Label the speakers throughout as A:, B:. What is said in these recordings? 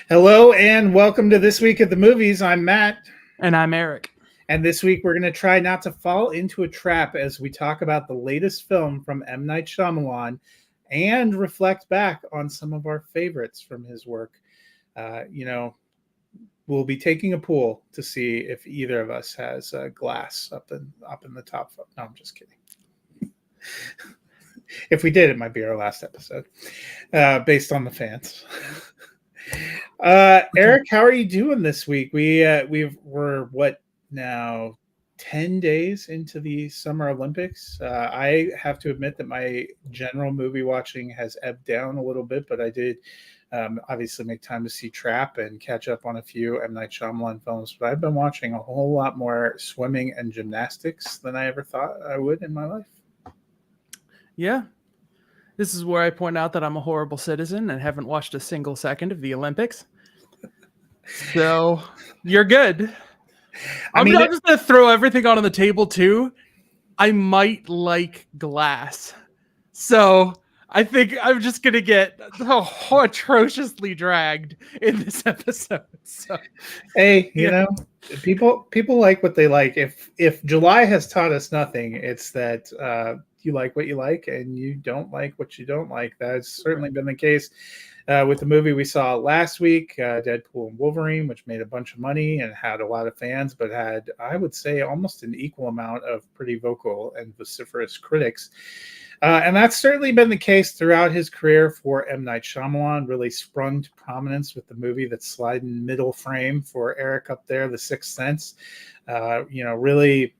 A: Hello and welcome to This Week at the Movies. I'm Matt,
B: And I'm Eric.
A: and this week we're going to try not to fall into a trap as we talk about the latest film from M. Night Shyamalan and reflect back on some of our favorites from his work. Uh, you know, we'll be taking a pool to see if either of us has glass up in the top. No, I'm just kidding. If we did, it might be our last episode, based on the fans. Eric, how are you doing this week? We're what now 10 days into the Summer Olympics. I have to admit that my general movie watching has ebbed down a little bit, but I did obviously make time to see Trap and catch up on a few M. Night Shyamalan films. But I've been watching a whole lot more swimming and gymnastics than I ever thought I would in my life.
B: Yeah. This is where I point out that I'm a horrible citizen and haven't watched a single second of the Olympics. So you're good. I'm just going to throw everything on the table too. I might like Glass. So I think I'm just going to get atrociously dragged in this episode. So,
A: hey, people like what they like. If July has taught us nothing, it's that you like what you like and you don't like what you don't like. That's certainly been the case with the movie we saw last week, Deadpool and Wolverine, which made a bunch of money and had a lot of fans, but had, I would say, almost an equal amount of pretty vocal and vociferous critics. And that's certainly been the case throughout his career for M. Night Shyamalan. Really sprung to prominence with the movie that's sliding middle frame for Eric up there, The Sixth Sense. Really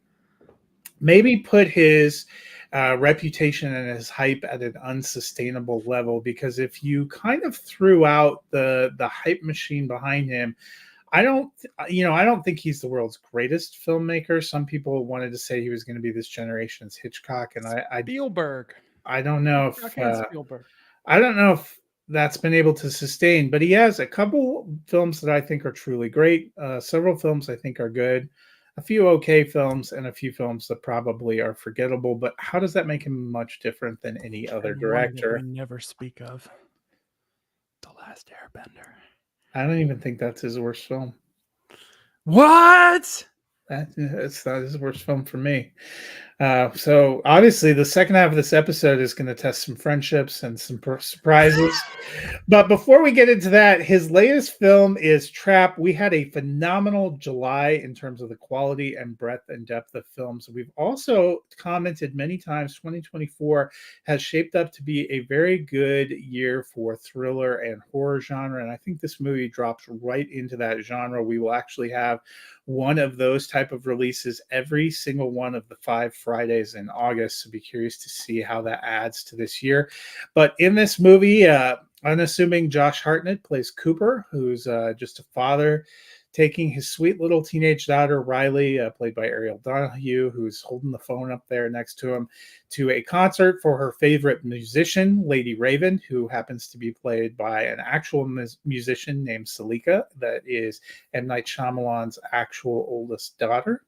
A: maybe put his reputation and his hype at an unsustainable level, because if you kind of threw out the hype machine behind him, I don't think he's the world's greatest filmmaker. Some people wanted to say he was going to be this generation's Hitchcock, and
B: Spielberg.
A: I don't know if that's been able to sustain, but he has a couple films that I think are truly great. Several films I think are good, a few okay films, and a few films that probably are forgettable. But how does that make him much different than any other director?
B: We never speak of The Last Airbender.
A: I don't even think that's his worst film.
B: What?
A: That's not his worst film for me. So obviously the second half of this episode is going to test some friendships and some surprises. But before we get into that, his latest film is Trap. We had a phenomenal July in terms of the quality and breadth and depth of films. We've also commented many times 2024 has shaped up to be a very good year for thriller and horror genre. And I think this movie drops right into that genre. We will actually have one of those type of releases every single one of the 5 Fridays in August. So be curious to see how that adds to this year. But in this movie, unassuming Josh Hartnett plays Cooper, who's just a father taking his sweet little teenage daughter, Riley, played by Ariel Donahue, who's holding the phone up there next to him, to a concert for her favorite musician, Lady Raven, who happens to be played by an actual musician named Salika, that is M. Night Shyamalan's actual oldest daughter.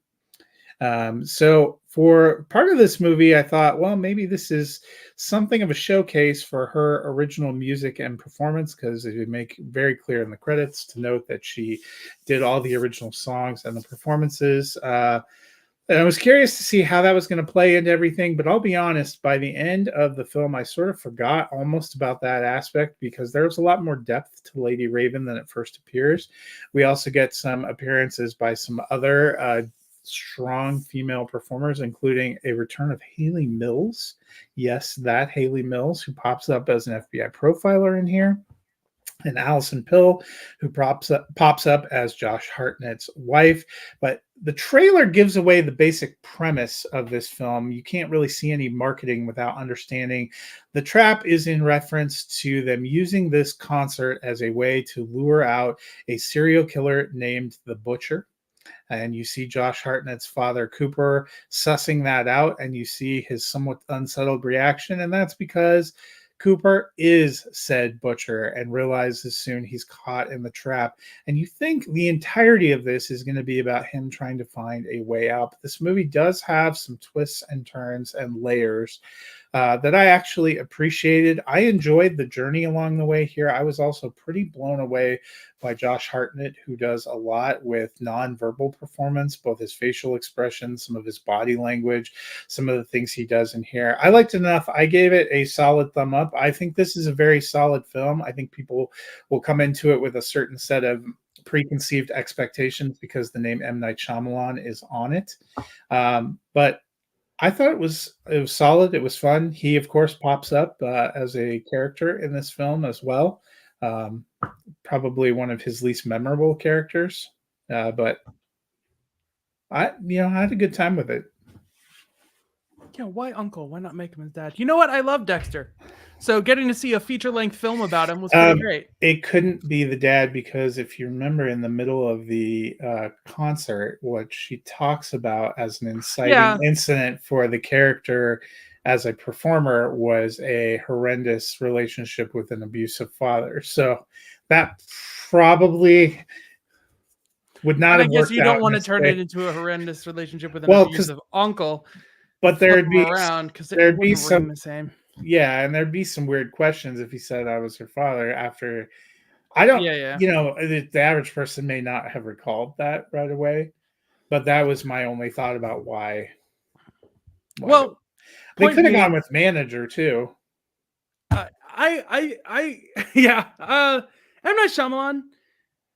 A: So for part of this movie, I thought, well, maybe this is something of a showcase for her original music and performance, because they make very clear in the credits to note that she did all the original songs and the performances. And I was curious to see how that was going to play into everything, but I'll be honest, by the end of the film, I sort of forgot almost about that aspect, because there's a lot more depth to Lady Raven than it first appears. We also get some appearances by some other strong female performers, including a return of Haley Mills. Yes, that Haley Mills, who pops up as an FBI profiler in here. And Allison Pill, who pops up as Josh Hartnett's wife. But the trailer gives away the basic premise of this film. You can't really see any marketing without understanding the Trap is in reference to them using this concert as a way to lure out a serial killer named the Butcher. And you see Josh Hartnett's father, Cooper, sussing that out, and you see his somewhat unsettled reaction. And that's because Cooper is said butcher and realizes soon he's caught in the trap. And you think the entirety of this is going to be about him trying to find a way out. But this movie does have some twists and turns and layers. that I actually appreciated. I enjoyed the journey along the way here. I was also pretty blown away by Josh Hartnett, who does a lot with nonverbal performance, both his facial expressions, some of his body language, some of the things he does in here. I liked it enough. I gave it a solid thumb up. I think this is a very solid film. I think people will come into it with a certain set of preconceived expectations because the name M. Night Shyamalan is on it. But I thought it was solid. It was fun. He, of course, pops up as a character in this film as well. Um, Probably one of his least memorable characters, but I had a good time with it.
B: Yeah, why uncle? Why not make him his dad? You know what? I love Dexter. So getting to see a feature-length film about him was pretty great.
A: It couldn't be the dad because if you remember in the middle of the concert, what she talks about as an inciting incident for the character as a performer was a horrendous relationship with an abusive father. So that probably would not
B: And I
A: have
B: guess
A: worked
B: you
A: out
B: don't
A: in
B: want to
A: this
B: turn
A: way.
B: it into a horrendous relationship with an
A: Well, because
B: abusive uncle.
A: but
B: Flip him around because it
A: there'd be
B: wouldn't ring
A: some
B: the same.
A: yeah, and there'd be some weird questions if he said I was her father after. I don't,
B: Yeah.
A: the average person may not have recalled that right away, but that was my only thought about why.
B: Well,
A: They
B: point
A: could have gone
B: being,
A: with manager too.
B: yeah. M. Night Shyamalan,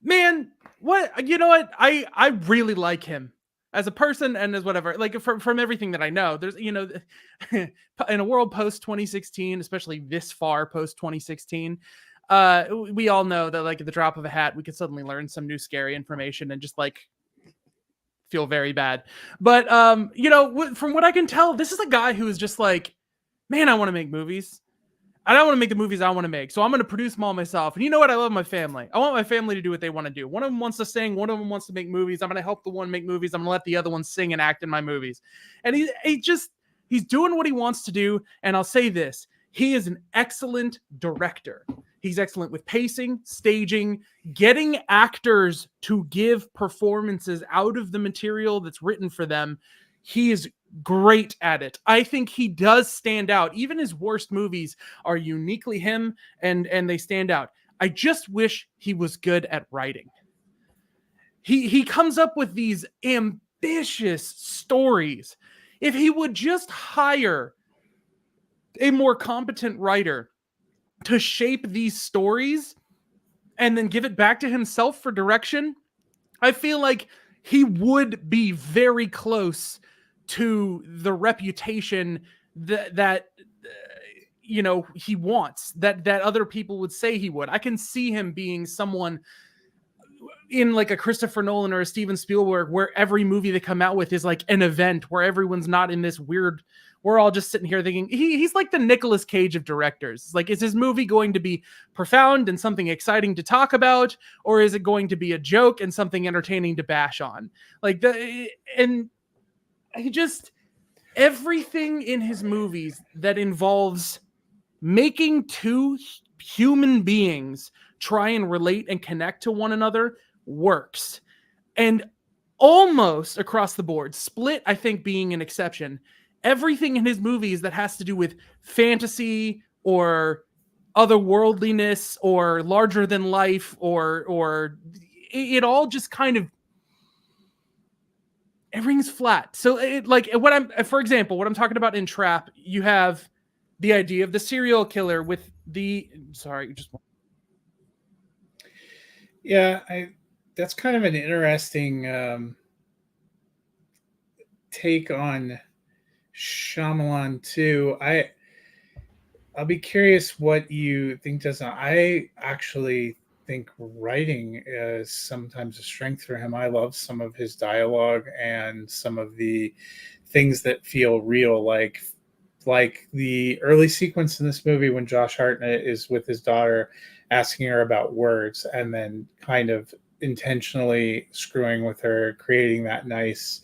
B: man, what you know what? I really like him as a person and as whatever. Like from everything that I know, there's in a world post 2016, especially this far post 2016, we all know that like at the drop of a hat, we could suddenly learn some new scary information and just like feel very bad. But from what I can tell, this is a guy who is just like, man, I want to make movies. I don't want to make the movies I want to make, so I'm going to produce them all myself. And you know what? I love my family. I want my family to do what they want to do. One of them wants to sing. One of them wants to make movies. I'm going to help the one make movies. I'm going to let the other one sing and act in my movies. And he's doing what he wants to do. And I'll say this: he is an excellent director. He's excellent with pacing, staging, getting actors to give performances out of the material that's written for them. He is great at it. I think he does stand out. Even his worst movies are uniquely him and they stand out. I just wish he was good at writing. He comes up with these ambitious stories. If he would just hire a more competent writer to shape these stories and then give it back to himself for direction, I feel like he would be very close to the reputation that he wants, that other people would say he would. I can see him being someone in like a Christopher Nolan or a Steven Spielberg where every movie they come out with is like an event where everyone's not in this weird, we're all just sitting here thinking he's like the Nicolas Cage of directors. Like, is his movie going to be profound and something exciting to talk about, or is it going to be a joke and something entertaining to bash on? And he just, everything in his movies that involves making two human beings try and relate and connect to one another works. And almost across the board, Split, I think, being an exception, everything in his movies that has to do with fantasy or otherworldliness or larger than life or it all just kind of, it rings flat. So for example, what I'm talking about in Trap, you have the idea of the serial killer with
A: that's kind of an interesting take on Shyamalan too. I'll be curious what you think. I actually think writing is sometimes a strength for him. I love some of his dialogue and some of the things that feel real, like the early sequence in this movie when Josh Hartnett is with his daughter asking her about words and then kind of intentionally screwing with her, creating that nice,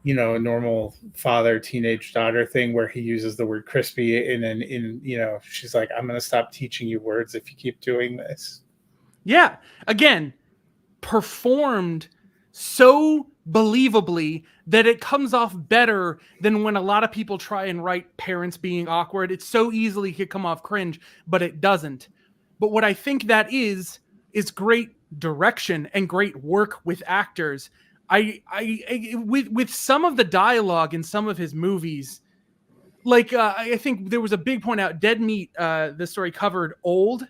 A: normal father teenage daughter thing where he uses the word crispy she's like, I'm going to stop teaching you words if you keep doing this.
B: Yeah. Again, performed so believably that it comes off better than when a lot of people try and write parents being awkward. It so easily could come off cringe, but it doesn't. But what I think that is great direction and great work with actors. With some of the dialogue in some of his movies, like I think there was a big point out. Dead Meat, this story covered Old,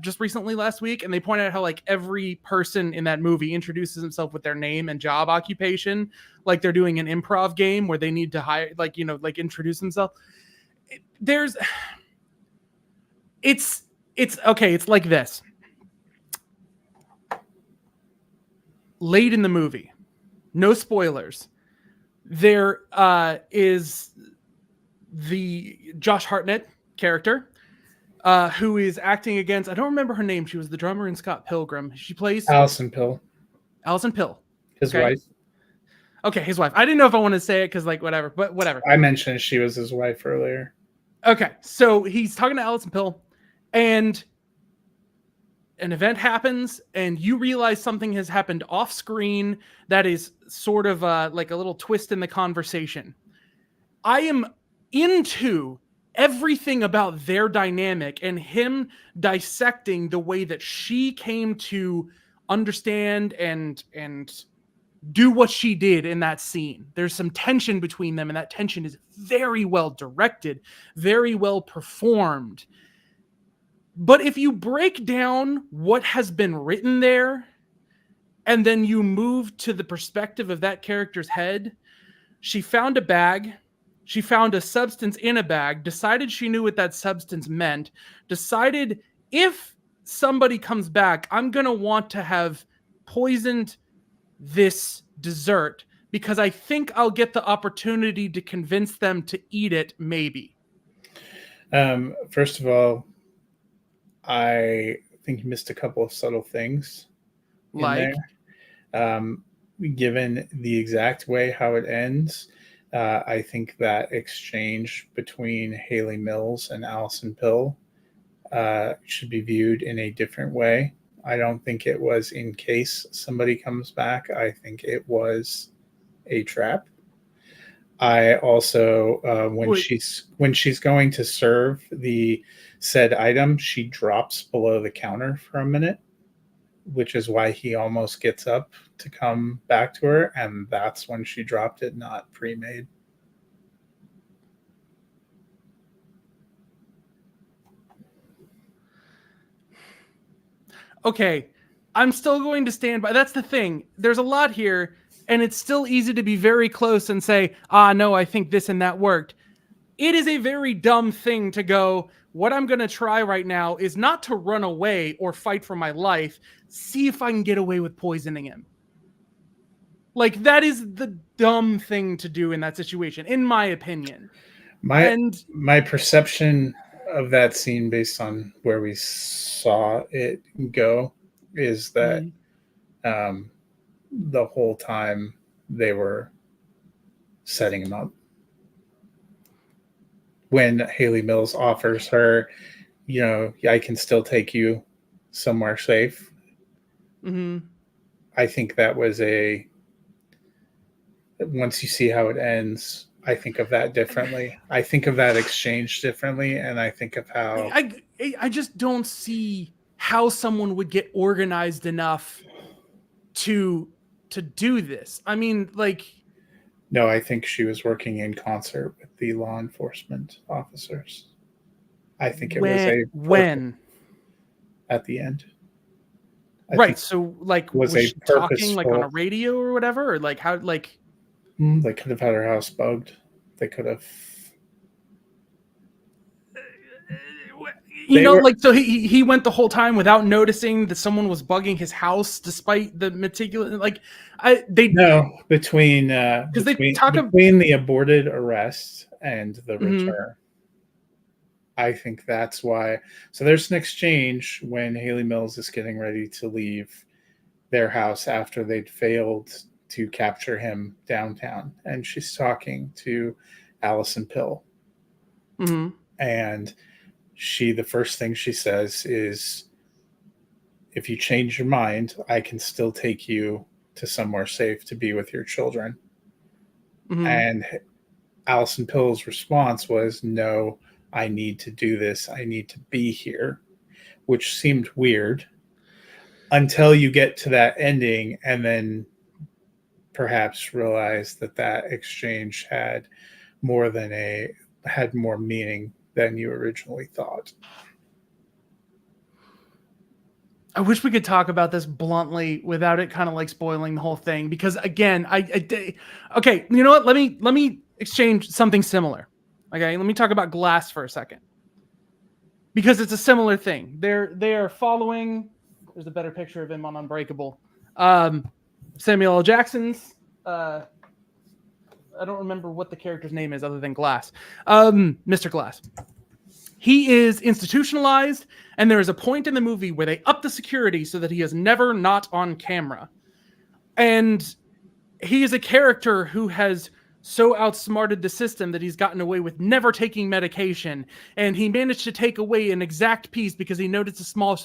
B: just recently last week, and they pointed out how like every person in that movie introduces himself with their name and job occupation, like they're doing an improv game where they need to hire, like like introduce themselves. There's, it's okay. It's like this. Late in the movie, no spoilers. There is the Josh Hartnett character who is acting against, I don't remember her name. She was the drummer in Scott Pilgrim. She plays
A: Alison Pill,
B: Alison Pill.
A: his
B: Okay.
A: wife.
B: Okay, his wife. I didn't know if I wanted to say it because like whatever, but whatever.
A: I mentioned she was his wife earlier.
B: Okay, so he's talking to Alison Pill, and an event happens, and you realize something has happened off screen that is sort of like a little twist in the conversation. I am into everything about their dynamic and him dissecting the way that she came to understand and do what she did in that scene. There's some tension between them, and that tension is very well directed, very well performed. But if you break down what has been written there, and then you move to the perspective of that character's head, she found a bag. She found a substance in a bag, decided she knew what that substance meant, decided if somebody comes back, I'm going to want to have poisoned this dessert because I think I'll get the opportunity to convince them to eat it, maybe.
A: First of all, I think you missed a couple of subtle things in
B: Like,
A: there. Given the exact way how it ends, I think that exchange between Haley Mills and Alison Pill should be viewed in a different way. I don't think it was in case somebody comes back. I think it was a trap. I also when she's going to serve the said item, she drops below the counter for a minute, which is why he almost gets up to come back to her, and that's when she dropped it, not pre-made.
B: okay, I'm still going to stand by. That's the thing. There's a lot here, and it's still easy to be very close and say, no, I think this and that worked. It is a very dumb thing to go, what I'm going to try right now is not to run away or fight for my life, see if I can get away with poisoning him. Like, that is the dumb thing to do in that situation, in my opinion.
A: My perception of that scene, based on where we saw it go, is that the whole time they were setting him up. When Haley Mills offers her, I can still take you somewhere safe.
B: Mm-hmm.
A: I think that was once you see how it ends, I think of that differently. I think of that exchange differently, and I think of how
B: I just don't see how someone would get organized enough to do this. I mean, like,
A: no, I think she was working in concert with the law enforcement officers. I think it was
B: when
A: at the end.
B: Right. So, like, was she talking like on a
A: purposeful.
B: radio or whatever, or like how, like,
A: They could have had her house bugged. They could have.
B: So he went the whole time without noticing that someone was bugging his house, despite the meticulous, like,
A: between the aborted arrest and the return. I think that's why. So there's an exchange when Haley Mills is getting ready to leave their house after they'd failed to capture him downtown, and she's talking to Alison Pill.
B: Mm-hmm.
A: And the first thing she says is, if you change your mind, I can still take you to somewhere safe to be with your children.
B: Mhm.
A: And Alison Pill's response was, no, I need to do this. I need to be here, which seemed weird until you get to that ending and then perhaps realize that that exchange had more meaning than you originally thought.
B: I wish we could talk about this bluntly without it kind of like spoiling the whole thing. Because again, okay, you know what? Let me exchange something similar. Okay, let me talk about Glass for a second because it's a similar thing. They are following. There's a better picture of him on Unbreakable. Samuel L. Jackson's. I don't remember what the character's name is other than Glass. Mr. Glass. He is institutionalized, and there is a point in the movie where they up the security so that he is never not on camera. And he is a character who has so outsmarted the system that he's gotten away with never taking medication, and he managed to take away an exact piece because he noticed a small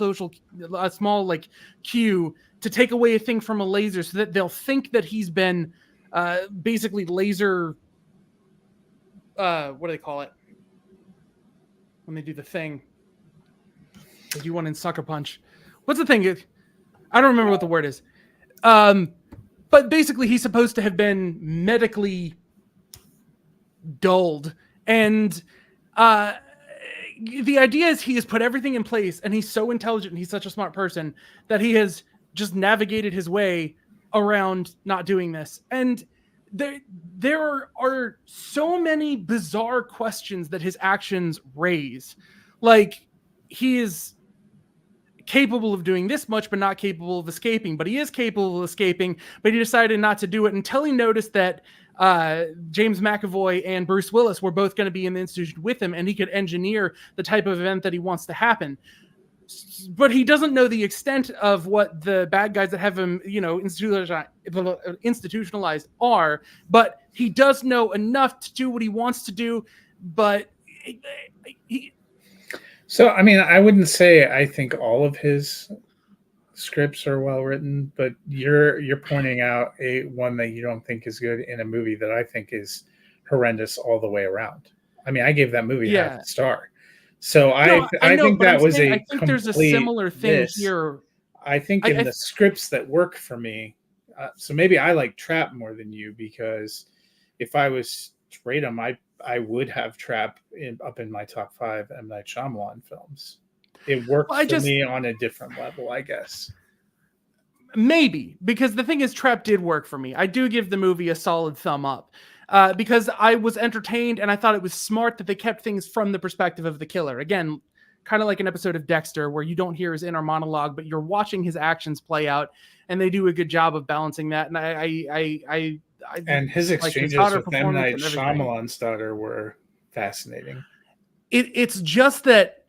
B: like cue to take away a thing from a laser so that they'll think that he's been basically laser what do they call it when they do the thing they do one in Sucker Punch? What's the thing? I don't remember what the word is. But basically he's supposed to have been medically dulled, and the idea is he has put everything in place, and he's so intelligent and he's such a smart person that he has just navigated his way around not doing this. And there are so many bizarre questions that his actions raise. Like, he is capable of doing this much, but not capable of escaping. But he is capable of escaping, but he decided not to do it until he noticed that James McAvoy and Bruce Willis were both going to be in the institution with him, and he could engineer the type of event that he wants to happen. But he doesn't know the extent of what the bad guys that have him, institutionalized are. But he does know enough to do what he wants to do. But
A: So, I mean, I wouldn't say I think all of his scripts are well written, but you're pointing out one that you don't think is good in a movie that I think is horrendous all the way around. I mean, I gave that movie half a star. So
B: no, I know,
A: think
B: but
A: that was
B: I
A: a
B: think there's a
A: complete
B: similar thing
A: miss.
B: here.
A: I think in the scripts that work for me, so maybe I like Trap more than you, because if I was to rate them, I would have Trap up in my top 5 M. Night Shyamalan films. It worked for me on a different level, I guess.
B: Maybe, because the thing is, Trap did work for me. I do give the movie a solid thumb up. Because I was entertained, and I thought it was smart that they kept things from the perspective of the killer. Again, kind of like an episode of Dexter where you don't hear his inner monologue, but you're watching his actions play out, and they do a good job of balancing that. And I
A: and his exchanges with M. Night Shyamalan's daughter were fascinating.
B: It's just that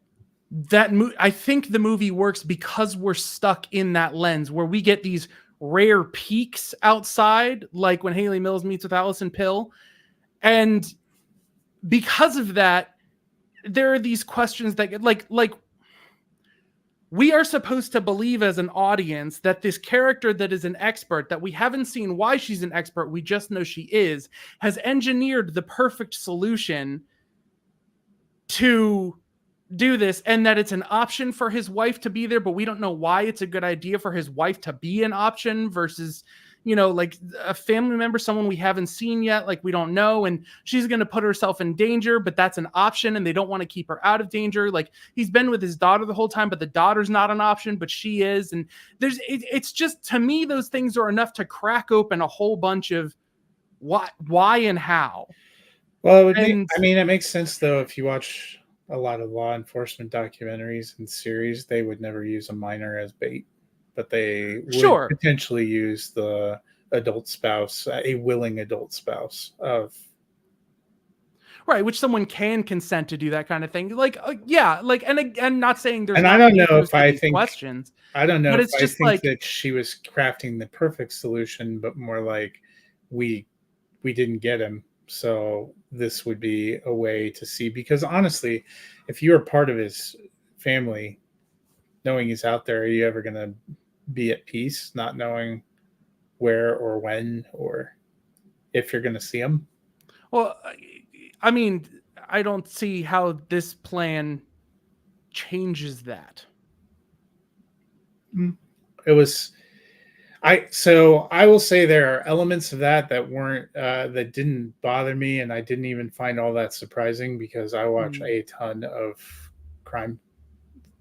B: I think the movie works because we're stuck in that lens where we get these rare peaks outside, like when Haley Mills meets with Alison Pill. And because of that, there are these questions that like we are supposed to believe as an audience that this character that is an expert, that we haven't seen why she's an expert, we just know she is, has engineered the perfect solution to do this, and that it's an option for his wife to be there, but we don't know why it's a good idea for his wife to be an option versus, like a family member, someone we haven't seen yet, like we don't know, and she's going to put herself in danger, but that's an option, and they don't want to keep her out of danger. Like, he's been with his daughter the whole time, but the daughter's not an option, but she is. And it's just, to me, those things are enough to crack open a whole bunch of why and how.
A: Well, it makes sense though if you watch a lot of law enforcement documentaries and series. They would never use a minor as bait, but they would potentially use the adult spouse, a willing adult spouse of.
B: Right, which someone can consent to do that kind of thing. Like, and not saying there's.
A: And
B: I
A: don't know if I think
B: questions.
A: I don't know if I think that she was crafting the perfect solution, but more like we didn't get him. So this would be a way to see, because honestly, if you're part of his family, knowing he's out there, are you ever going to be at peace not knowing where or when or if you're going to see them?
B: Well, I mean, I don't see how this plan changes that.
A: It was I will say there are elements of that weren't that didn't bother me, and I didn't even find all that surprising because I watch
B: Mm,
A: a ton of crime,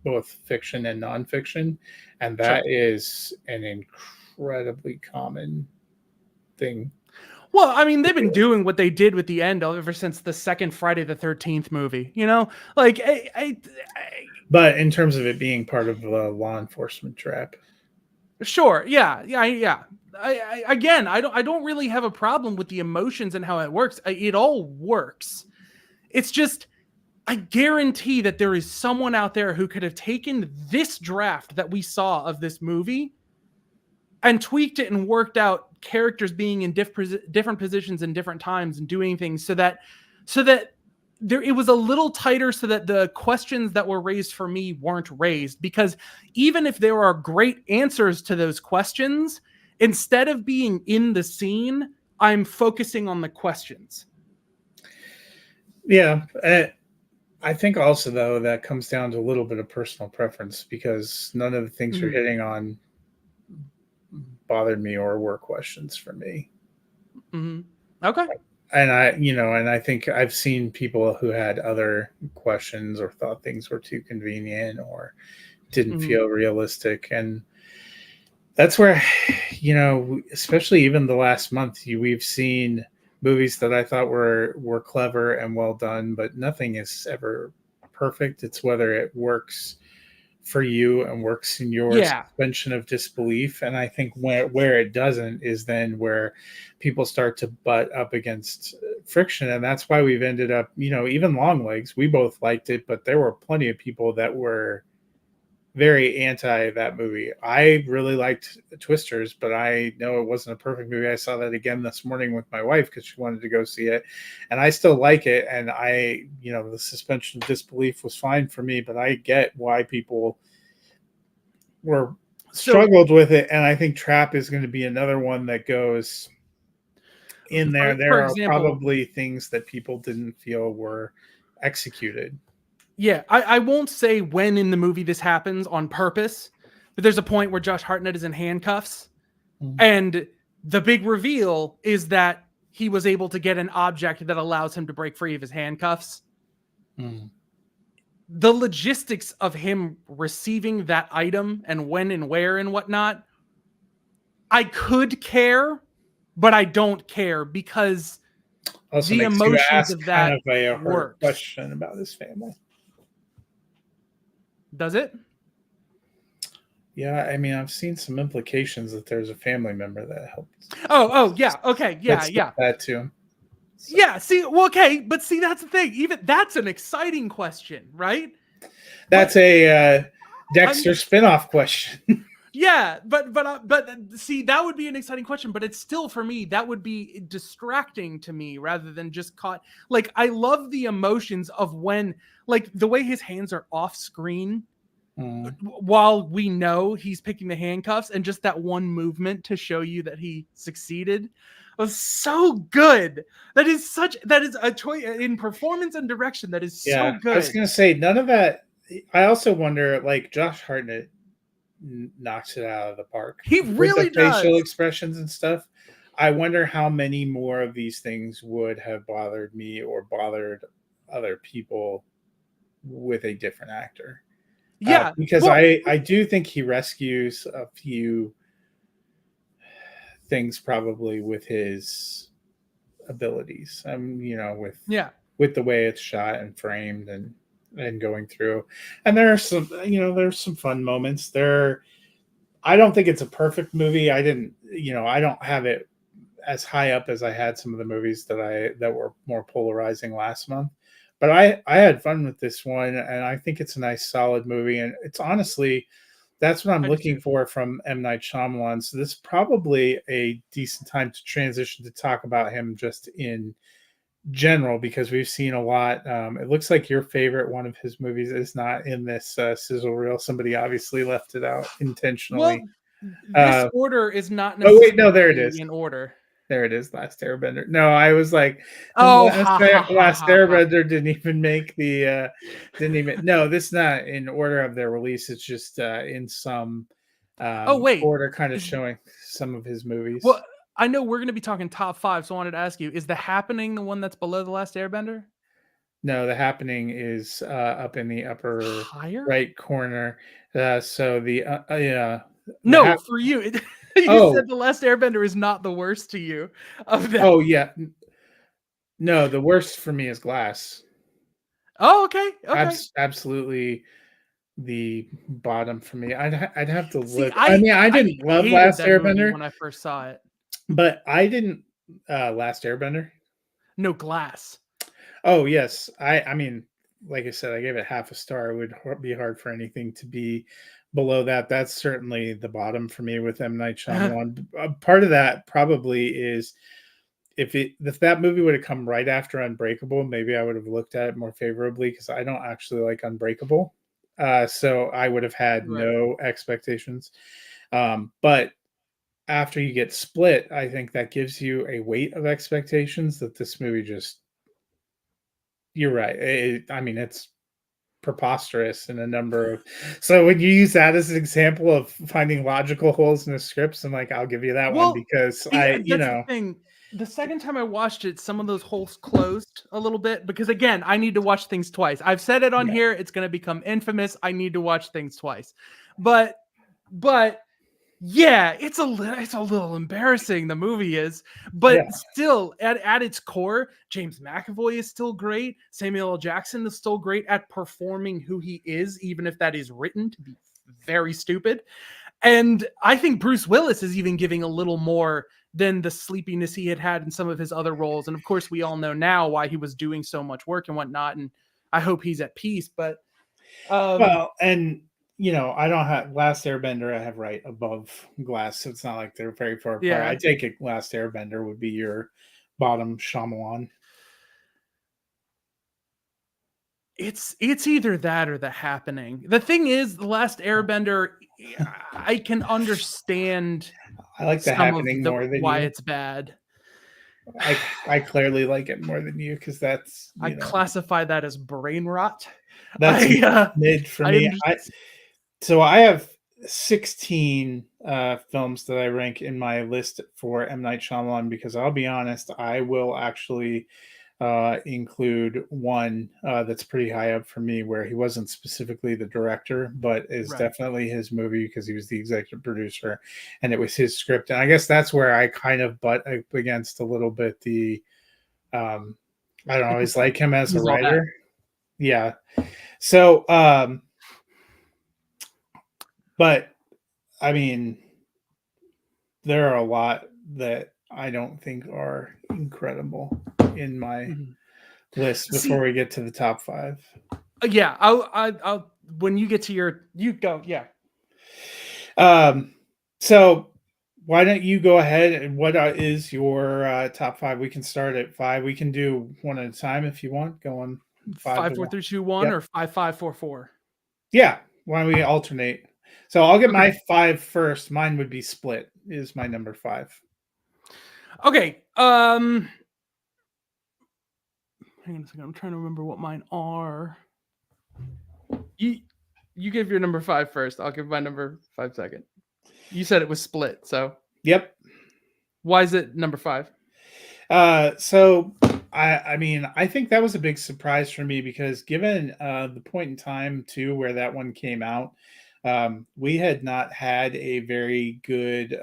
A: both fiction and nonfiction, and that
B: sure.
A: is an incredibly common thing.
B: Well, I mean, they've been doing what they did with the end ever since the second Friday the 13th movie. You know, like
A: But in terms of it being part of the law enforcement trap,
B: sure, yeah, yeah, yeah. Again, I don't really have a problem with the emotions and how it works. It all works. It's just I guarantee that there is someone out there who could have taken this draft that we saw of this movie and tweaked it and worked out characters being in different positions in different times and doing things so that there it was a little tighter so that the questions that were raised for me weren't raised, because even if there are great answers to those questions, instead of being in the scene, I'm focusing on the questions.
A: yeah. I think also though that comes down to a little bit of personal preference because none of the things you're
B: Mm-hmm.
A: hitting on bothered me or were questions for me.
B: Mm-hmm. Okay.
A: And I think I've seen people who had other questions or thought things were too convenient or didn't
B: Mm-hmm.
A: feel realistic. And that's where, especially even the last month, we've seen movies that I thought were clever and well done, but nothing is ever perfect. It's whether it works for you and works in your
B: Yeah.
A: suspension of disbelief. And I think where it doesn't is then where people start to butt up against friction. And that's why we've ended up, even Long Legs, we both liked it, but there were plenty of people that were very anti that movie. I really liked Twisters, but I know it wasn't a perfect movie. I saw that again this morning with my wife because she wanted to go see it, and I still like it. And the suspension of disbelief was fine for me, but I get why people were
B: So,
A: struggled with it. And I think Trap is going to be another one that goes in there.
B: for
A: There are
B: example,
A: probably things that people didn't feel were executed.
B: yeah, I won't say when in the movie this happens on purpose, but there's a point where Josh Hartnett is in handcuffs,
A: Mm.
B: and the big reveal is that he was able to get an object that allows him to break free of his handcuffs.
A: Mm.
B: The logistics of him receiving that item and when and where and whatnot, I could care, but I don't care because
A: Also
B: the
A: makes you
B: emotions
A: ask
B: of
A: kind
B: that
A: of a hurt
B: works.
A: question about his family.
B: Does it?
A: Yeah, I mean, I've seen some implications that there's a family member that helped
B: Oh, yeah. Okay.
A: that
B: Yeah,
A: said
B: yeah.
A: that to him. So
B: Yeah, see, well, okay, but see, that's the thing. Even that's an exciting question, right?
A: that's
B: But
A: a
B: I'm
A: Dexter spinoff question.
B: yeah, but see, that would be an exciting question. But it's still for me that would be distracting to me rather than just caught. Like I love the emotions of when, like the way his hands are off screen
A: Mm,
B: while we know he's picking the handcuffs, and just that one movement to show you that he succeeded was so good. That is a choice in performance and direction that is so
A: yeah, I was
B: good.
A: gonna say none of that. I also wonder, like Josh Hartnett knocks it out of the park
B: He
A: with the
B: really
A: facial
B: does.
A: expressions and stuff. I wonder how many more of these things would have bothered me or bothered other people with a different actor.
B: Yeah.
A: Because
B: Well,
A: I do think he rescues a few things probably with his abilities.
B: yeah.
A: With the way it's shot and framed and going through, and there are some there's some fun moments there. I don't think it's a perfect movie. I don't have it as high up as I had some of the movies that were more polarizing last month. But I had fun with this one, and I think it's a nice, solid movie. And it's honestly, that's what I'm
B: I do
A: looking
B: too.
A: for from M. Night Shyamalan. So this is probably a decent time to transition to talk about him just in general because we've seen a lot. It looks like your favorite one of his movies is not in this sizzle reel. Somebody obviously left it out
B: Well,
A: intentionally.
B: This order is not
A: Oh wait, no, there it
B: necessarily
A: is.
B: in order.
A: There it is. Last Airbender. No, I was like,
B: Oh, ha ha ha
A: Last
B: ha ha.
A: Airbender didn't even make the. Didn't even. No, this is not in order of their release. It's just in some
B: Oh wait,
A: order, kind of
B: is
A: showing some of his movies.
B: well, I know we're gonna be talking top 5, so I wanted to ask you, is The Happening the one that's below The Last Airbender?
A: No, The Happening is up in the upper
B: Higher?
A: right corner. So yeah, the
B: No,
A: hap.
B: for you. You said
A: Oh,
B: The Last Airbender is not the worst to you of that.
A: oh yeah. No, the worst for me is Glass.
B: Oh, okay, okay.
A: Absolutely the bottom for me. I'd have to
B: See,
A: look. I mean, I
B: I
A: didn't love
B: hated
A: Last
B: that movie
A: Airbender,
B: when I first saw it.
A: but I didn't Last Airbender.
B: No, Glass.
A: Oh yes, I mean, like I said, I gave it half a star. It would be hard for anything to be below that. That's certainly the bottom for me with M Night Shyamalan. Part of that probably is if that movie would have come right after Unbreakable, maybe I would have looked at it more favorably because I don't actually like Unbreakable. So I would have had
B: Right.
A: no expectations. But after you get Split, I think that gives you a weight of expectations that this movie just. You're right. I mean, it's preposterous in a number of. So when you use that as an example of finding logical holes in the scripts, I'm like, I'll give you that one
B: Well,
A: because
B: see, that's the thing. The second time I watched it, some of those holes closed a little bit because again, I need to watch things twice. I've said it on
A: yeah,
B: here, it's gonna become infamous. I need to watch things twice. But but yeah, it's a little embarrassing, the movie is,
A: yeah.
B: but still, at its core, James McAvoy is still great. Samuel L. Jackson is still great at performing who he is, even if that is written to be very stupid. And I think Bruce Willis is even giving a little more than the sleepiness he had had in some of his other roles. And of course, we all know now why he was doing so much work and whatnot. And I hope he's at peace. But
A: Well, and I don't have Last Airbender. I have right above Glass, so it's not like they're very far apart. I
B: yeah,
A: take it Last Airbender would be your bottom Shyamalan.
B: it's either that or The Happening. The thing is, The Last Airbender, I can understand
A: I like The
B: some of
A: Happening
B: the
A: more than
B: why
A: you.
B: it's bad.
A: I clearly like it more than you because that's
B: I classify that as brain rot.
A: that's mid for
B: I
A: me.
B: understand.
A: So I have 16 films that I rank in my list for M Night Shyamalan because I'll be honest, I will actually include one that's pretty high up for me where he wasn't specifically the director, but is
B: Right.
A: definitely his movie because he was the executive producer and it was his script. And I guess that's where I kind of butt up against a little bit the um, I don't always like him as a
B: He's all that.
A: writer. Yeah. So, but I mean, there are a lot that I don't think are incredible in my
B: Mhm.
A: list before
B: See,
A: we get to the top five.
B: yeah, I'll when you get to your you go, yeah.
A: So why don't you go ahead and what is your top five? We can start at five. We can do one at a time if you want. Going five
B: Five,
A: to
B: four,
A: one.
B: three, two, one,
A: Yep.
B: or 5, 5, 4, 4.
A: Yeah. Why don't we alternate? So I'll get
B: Okay.
A: my five first. Mine would be Split. Is my number five.
B: Okay. Hang on a second. I'm trying to remember what mine are. You you give your number 5 first. I'll give my number 5 second. You said it was Split, so
A: Yep.
B: why is it number 5?
A: So I mean, I think that was a big surprise for me because given the point in time too where that one came out, we had not had a very good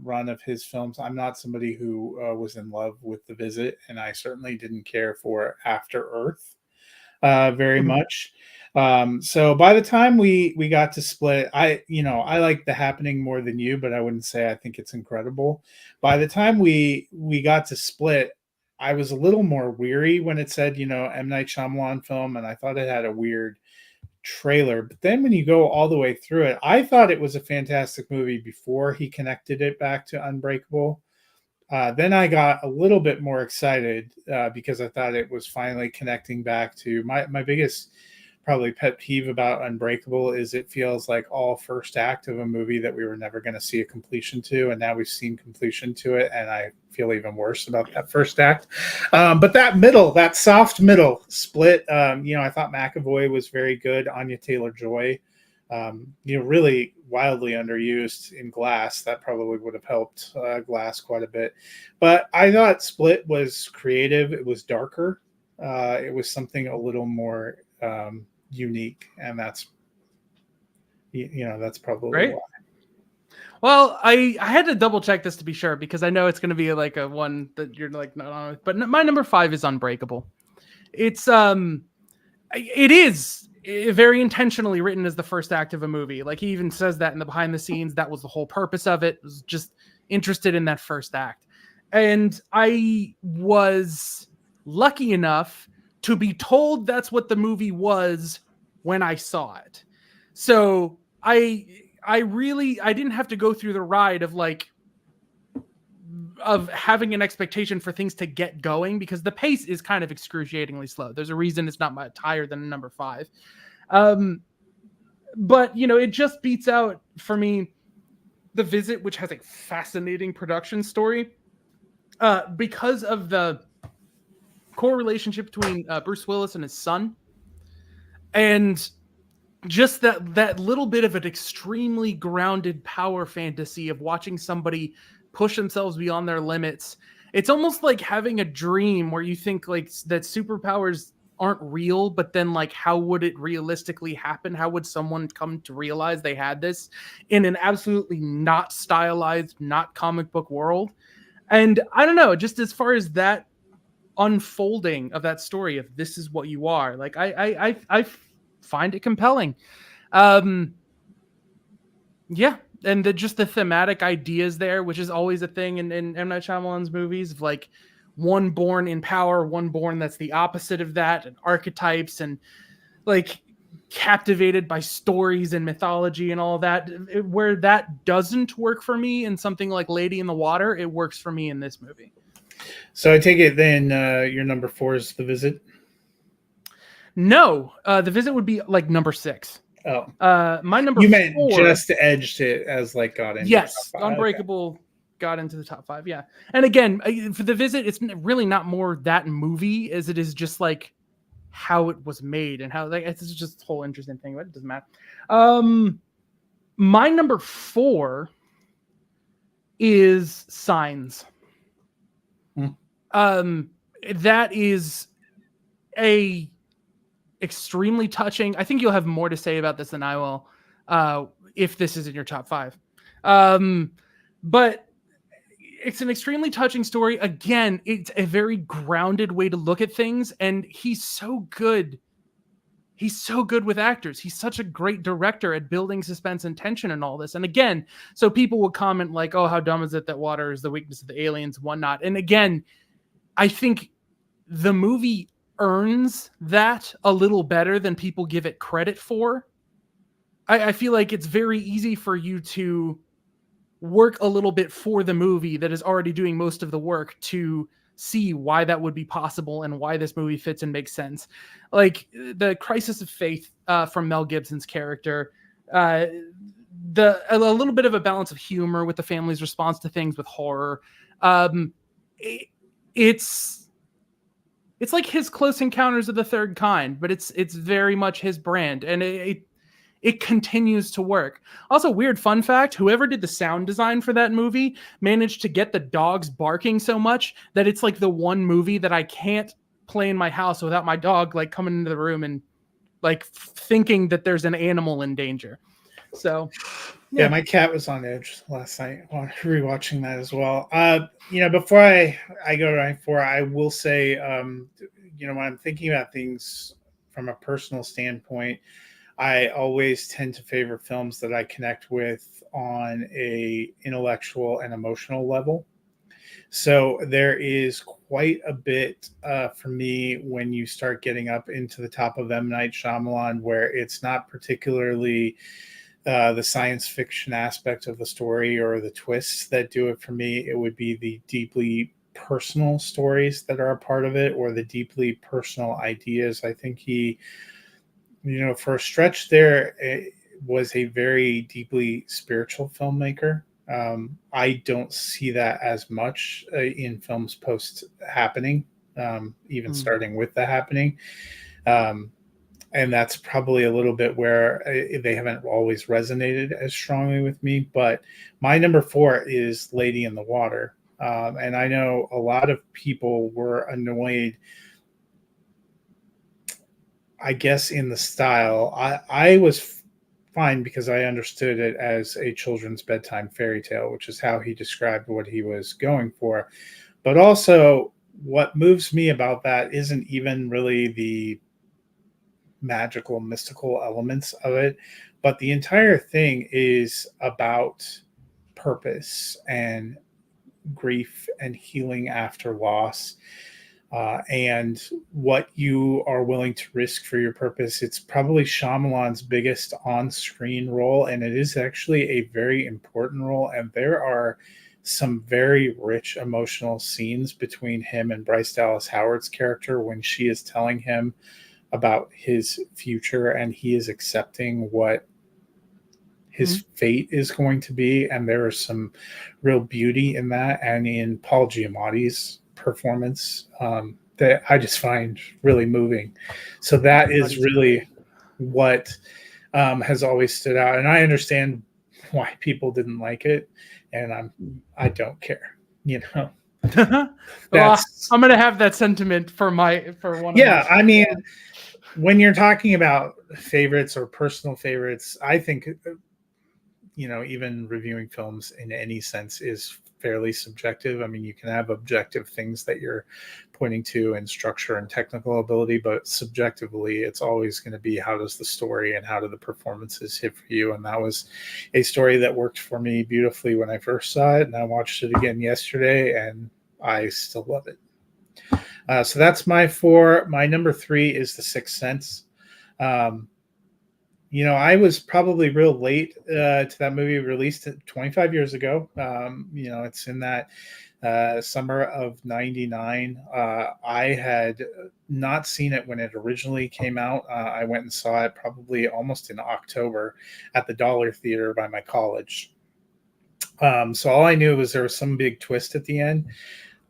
A: run of his films. I'm not somebody who was in love with The Visit, and I certainly didn't care for After Earth very
B: Mhm.
A: much. So by the time we got to Split, I like The Happening more than you, but I wouldn't say I think it's incredible. By the time we got to Split, I was a little more weary when it said M Night Shyamalan film, and I thought it had a weird trailer. But then when you go all the way through it, I thought it was a fantastic movie before he connected it back to Unbreakable. Then I got a little bit more excited because I thought it was finally connecting back to my biggest probably pet peeve about Unbreakable is it feels like all first act of a movie that we were never going to see a completion to, and now we've seen completion to it, and I feel even worse about that first act. But that middle, that soft middle Split, I thought McAvoy was very good. Anya Taylor-Joy, really wildly underused in Glass. That probably would have helped Glass quite a bit. But I thought Split was creative. It was darker. It was something a little more unique, and that's that's probably why.
B: Well, I had to double check this to be sure, because I know it's going to be like a one that you're like not on with. But my number 5 is Unbreakable. It is very intentionally written as the first act of a movie. Like, he even says that in the behind the scenes. That was the whole purpose of it, was just interested in that first act. And I was lucky enough to be told that's what the movie was when I saw it. So I didn't have to go through the ride of having an expectation for things to get going, because the pace is kind of excruciatingly slow. There's a reason it's not much higher than number 5. But it just beats out for me The Visit, which has a fascinating production story, because of the core relationship between Bruce Willis and his son, and just that little bit of an extremely grounded power fantasy of watching somebody push themselves beyond their limits. It's almost like having a dream where you think like that superpowers aren't real, but then like, how would it realistically happen? How would someone come to realize they had this in an absolutely not stylized, not comic book world? And I don't know, just as far as that unfolding of that story of this is what you are, like I find it compelling. Yeah, and just the thematic ideas there, which is always a thing in M. Night Shyamalan's movies, of like one born in power, one born that's the opposite of that, and archetypes, and like captivated by stories and mythology and all that. Where that doesn't work for me in something like Lady in the Water, it works for me in this movie.
A: So I take it then your number 4 is The Visit?
B: No, The Visit would be like number 6.
A: Oh,
B: my number
A: you meant
B: 4
A: just edged it as like got into
B: yes,
A: top 5.
B: Unbreakable. Okay. Got into the top 5, yeah. And again, for The Visit, it's really not more that movie as it is just like how it was made and how, like, it's just a whole interesting thing, but it doesn't matter. My number 4 is Signs. That is a extremely touching. I think you'll have more to say about this than I will if this is in your top 5. But it's an extremely touching story. Again, it's a very grounded way to look at things, and he's so good. He's so good with actors. He's such a great director at building suspense and tension and all this. And again, so people will comment like, oh, how dumb is it that water is the weakness of the aliens and whatnot. And again, I think the movie earns that a little better than people give it credit for. I feel like it's very easy for you to work a little bit for the movie that is already doing most of the work to see why that would be possible and why this movie fits and makes sense. Like the crisis of faith from Mel Gibson's character, a little bit of a balance of humor with the family's response to things with horror. It's like his Close Encounters of the Third Kind, but it's very much his brand, and it continues to work. Also, weird fun fact, whoever did the sound design for that movie managed to get the dogs barking so much that it's like the one movie that I can't play in my house without my dog like coming into the room and like thinking that there's an animal in danger. So
A: yeah, my cat was on edge last night while rewatching that as well. Before I go to my 4, I will say, when I'm thinking about things from a personal standpoint, I always tend to favor films that I connect with on a intellectual and emotional level. So there is quite a bit for me when you start getting up into the top of M. Night Shyamalan, where it's not particularly the science fiction aspect of the story or the twists that do it for me. It would be the deeply personal stories that are a part of it, or the deeply personal ideas. I think he For a stretch there, it was a very deeply spiritual filmmaker. I don't see that as much in films post happening, even
B: Mm.
A: starting with the happening. Um, and that's probably a little bit where they haven't always resonated as strongly with me. But my number four is Lady in the Water. And I know a lot of people were annoyed, I guess, in the style. I was fine because I understood it as a children's bedtime fairy tale, which is how he described what he was going for. But also, what moves me about that isn't even really the magical, mystical elements of it, but the entire thing is about purpose and grief and healing after loss, and what you are willing to risk for your purpose. It's probably Shyamalan's biggest on-screen role, and it is actually a very important role. And there are some very rich emotional scenes between him and Bryce Dallas Howard's character when she is telling him about his future and he is accepting what his
B: Mm.
A: fate is going to be. And there is some real beauty in that, and in Paul Giamatti's performance, that I just find really moving. So that is
B: Everybody's great.
A: really what has always stood out. And I understand why people didn't like it, and I don't care. You know,
B: Well,
A: that's
B: I'm gonna have that sentiment for one of my.
A: yeah. I mean, when you're talking about favorites or personal favorites, I think even reviewing films in any sense is fairly subjective. I mean, you can have objective things that you're pointing to in structure and technical ability, but subjectively, it's always going to be how does the story and how do the performances hit for you. And that was a story that worked for me beautifully when I first saw it, and I watched it again yesterday, and I still love it. So that's my four. My number three is The Sixth Sense. Um, I was probably real late to that movie, released 25 years ago. It's in that summer of '99. I had not seen it when it originally came out. I went and saw it probably almost in October at the Dollar Theater by my college. So all I knew was there was some big twist at the end.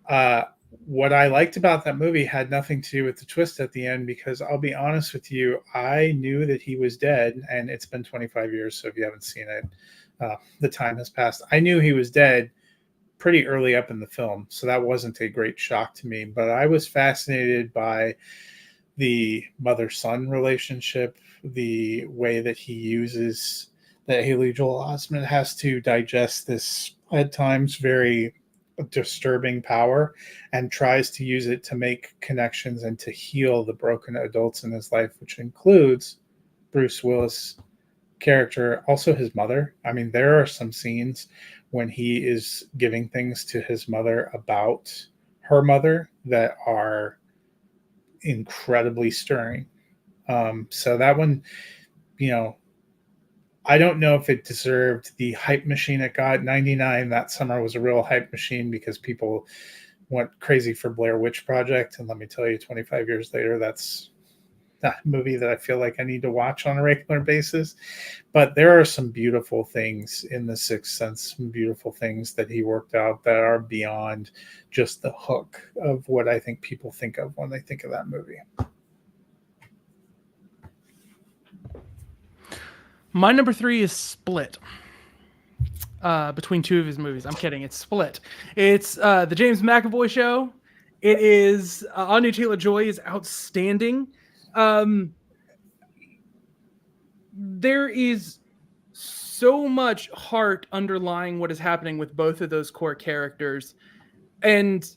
A: uh, what I liked about that movie had nothing to do with the twist at the end, because I'll be honest with you, I knew that he was dead, and it's been 25 years. So if you haven't seen it, the time has passed. I knew he was dead pretty early up in the film, so that wasn't a great shock to me. But I was fascinated by the mother-son relationship, the way that he uses that Haley Joel Osment has to digest this at times very disturbing power, and tries to use it to make connections and to heal the broken adults in his life, which includes Bruce Willis character, also his mother. I mean, there are some scenes when he is giving things to his mother about her mother that are incredibly stirring. So that one, you know, I don't know if it deserved the hype machine it got. 99 that summer was a real hype machine because people went crazy for Blair Witch Project. And let me tell you, 25 years later, that's not a movie that I feel like I need to watch on a regular basis. But there are some beautiful things in The Sixth Sense, some beautiful things that he worked out that are beyond just the hook of what I think people think of when they think of that movie.
B: My number three is Split. Between two of his movies. I'm kidding. It's Split. It's the James McAvoy show. It is Anya Taylor-Joy is outstanding. There is so much heart underlying what is happening with both of those core characters, and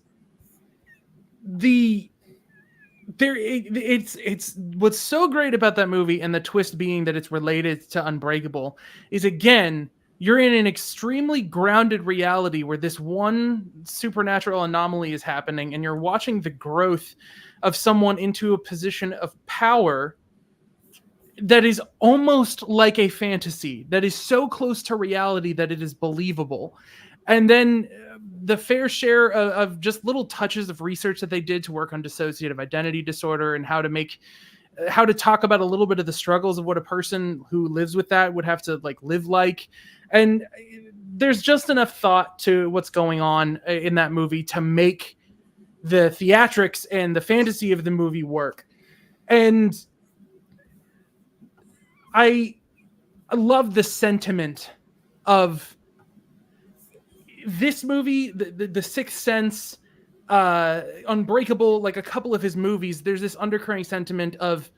B: it's what's so great about that movie, and the twist being that it's related to Unbreakable, is again you're in an extremely grounded reality where this one supernatural anomaly is happening, and you're watching the growth of someone into a position of power that is almost like a fantasy, that is so close to reality that it is believable. And then the fair share of just little touches of research that they did to work on dissociative identity disorder and how to make how to talk about a little bit of the struggles of what a person who lives with that would have to like live like. And there's just enough thought to what's going on in that movie to make the theatrics and the fantasy of the movie work. And I love the sentiment of this movie, the Sixth Sense, Unbreakable, like a couple of his movies. There's this undercurrent sentiment of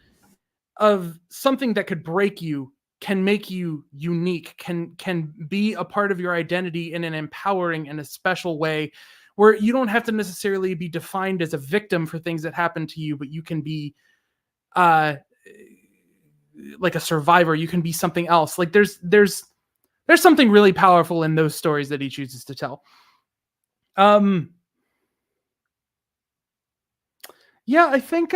B: something that could break you, can make you unique, can be a part of your identity in an empowering and a special way, where you don't have to necessarily be defined as a victim for things that happen to you, but you can be like a survivor. You can be something else. Like there's something really powerful in those stories that he chooses to tell. Yeah, I think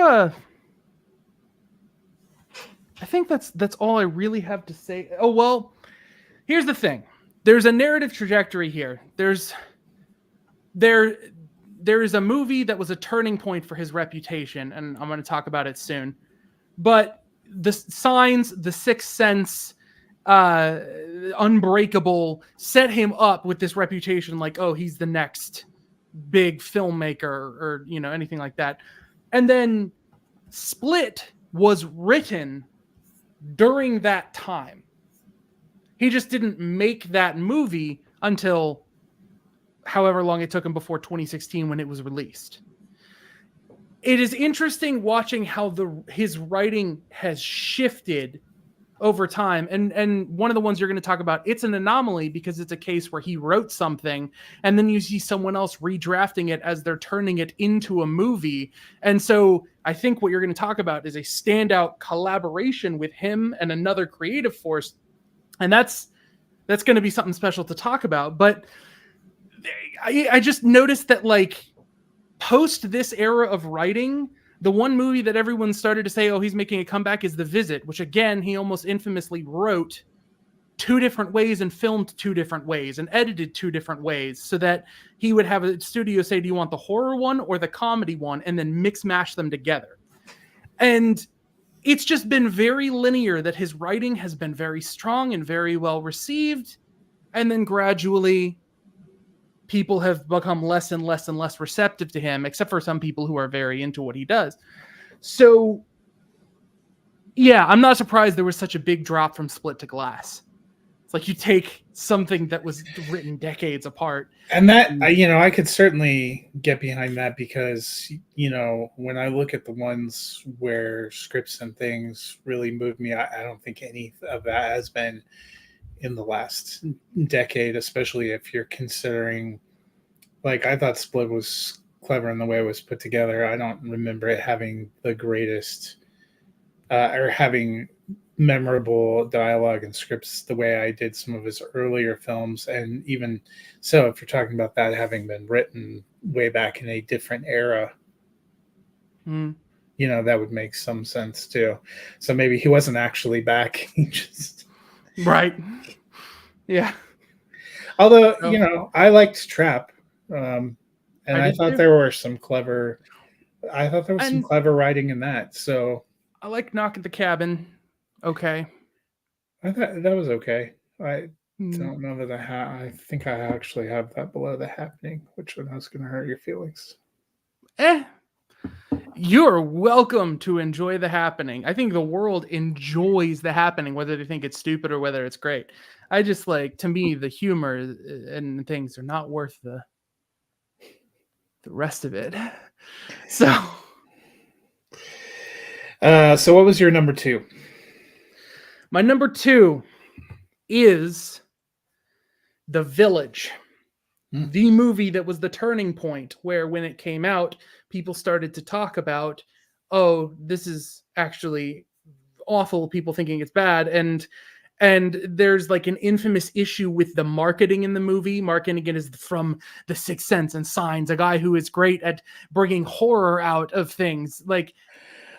B: that's all I really have to say. Oh, well, here's the thing. There's a narrative trajectory here. There is a movie that was a turning point for his reputation, and I'm going to talk about it soon. But the Signs, The Sixth Sense, Unbreakable set him up with this reputation like, oh, he's the next big filmmaker or, you know, anything like that. And then Split was written during that time. He just didn't make that movie until however long it took him before 2016 when it was released. It is interesting watching how his writing has shifted over time. And one of the ones you're going to talk about, it's an anomaly because it's a case where he wrote something and then you see someone else redrafting it as they're turning it into a movie. And so I think what you're going to talk about is a standout collaboration with him and another creative force. And that's going to be something special to talk about. But I just noticed that, like, post this era of writing, the one movie that everyone started to say, oh, he's making a comeback is The Visit, which again, he almost infamously wrote two different ways and filmed two different ways and edited two different ways so that he would have a studio say, do you want the horror one or the comedy one? And then mix mash them together. And it's just been very linear that his writing has been very strong and very well received. And then gradually people have become less and less and less receptive to him, except for some people who are very into what he does. So, yeah, I'm not surprised there was such a big drop from Split to Glass. It's like you take something that was written decades apart.
A: And that, you know, I could certainly get behind that because, you know, when I look at the ones where scripts and things really moved me, I don't think any of that has been in the last decade, especially if you're considering, like, I thought Split was clever in the way it was put together. I don't remember it having the greatest or having memorable dialogue and scripts the way I did some of his earlier films. And even so, if you're talking about that having been written way back in a different era, you know, that would make some sense too. So maybe he wasn't actually back. He just...
B: Right. Yeah.
A: Although, you know, I liked Trap. And I thought
B: too.
A: there were some clever, I thought there was some clever writing in that. So
B: I like Knock at the Cabin. Okay.
A: I thought that was okay. I don't know that I think I actually have that below The Happening, which one was going to hurt your feelings.
B: You're welcome to enjoy The Happening. I think the world enjoys The Happening, whether they think it's stupid or whether it's great. I just like, to me, the humor and things are not worth the rest of it. So
A: what was your number 2?
B: My number 2 is The Village. The movie that was the turning point where when it came out, people started to talk about, oh, this is actually awful, people thinking it's bad. And there's like an infamous issue with the marketing in the movie. Marketing is from The Sixth Sense and Signs, a guy who is great at bringing horror out of things. Like,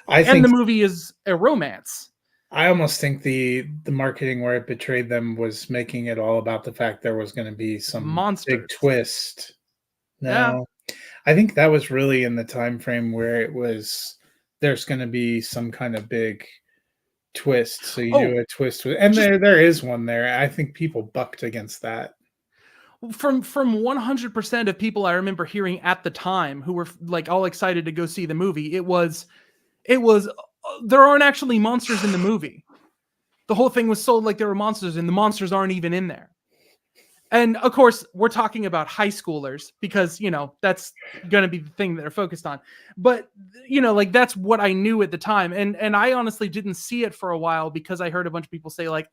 B: and the movie is a romance.
A: I almost think the marketing where it betrayed them was making it all about the fact there was going to be some monsters. Big twist. No, yeah. I think that was really in the time frame where it was there's going to be some kind of big twist. So you
B: Oh,
A: do a twist with, and
B: just
A: there is one there. I think people bucked against that.
B: from 100% of people I remember hearing at the time who were like all excited to go see the movie, it was there aren't actually monsters in the movie. The whole thing was sold like there were monsters, and the monsters aren't even in there. And of course, we're talking about high schoolers because, that's going to be the thing that they're focused on. But, like that's what I knew at the time. And I honestly didn't see it for a while because I heard a bunch of people say like,